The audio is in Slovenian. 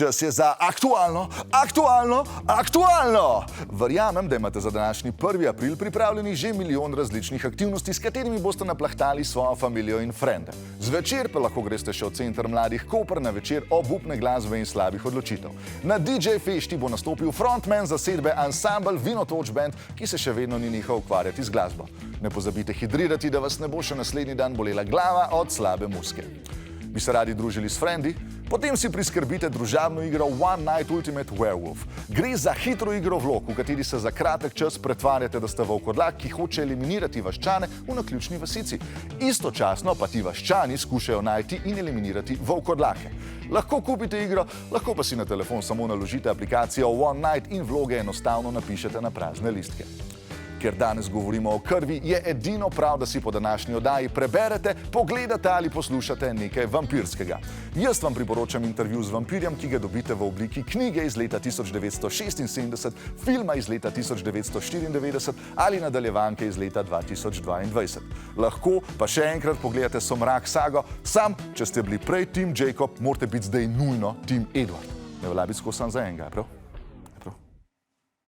Čas je za aktualno! Verjamem, da imate za današnji 1. april pripravljeni že milijon različnih aktivnosti, s katerimi boste naplahtali svojo familijo in frende. Zvečer pa lahko greste še v Center mladih Koper na večer obupne glasbe in slabih odločitev. Na DJ fešti bo nastopil frontman zasedbe ansambel Vinotoč band, ki se še vedno ni nehal ukvarjati z glasbo. Ne pozabite hidrirati, da vas ne bo še naslednji dan bolela glava od slabe muzike. Bi se radi družili s frendi? Potem si priskrbite družabno igro One Night Ultimate Werewolf. Gre za hitro igro vlog, v kateri se za kratek čas pretvarjate, da ste volkodlak, ki hoče eliminirati vaščane v naključni vasici. Istočasno pa ti vaščani skušajo najti in eliminirati volkodlake. Lahko kupite igro, lahko pa si na telefon samo naložite aplikacijo One Night in vloge enostavno napišete na prazne listke. Ker danes govorimo o krvi, je edino prav, da si po današnji oddaji preberete, pogledate ali poslušate nekaj vampirskega. Jaz vam priporočam intervju z vampirjem, ki ga dobite v obliki knjige iz leta 1976, filma iz leta 1994 ali nadaljevanke iz leta 2022. Lahko pa še enkrat pogledate Somrak sago, sam, če ste bili prej Team Jacob, morate biti zdaj nujno Team Edward. Ne velja biti skozi sam za enega, prav?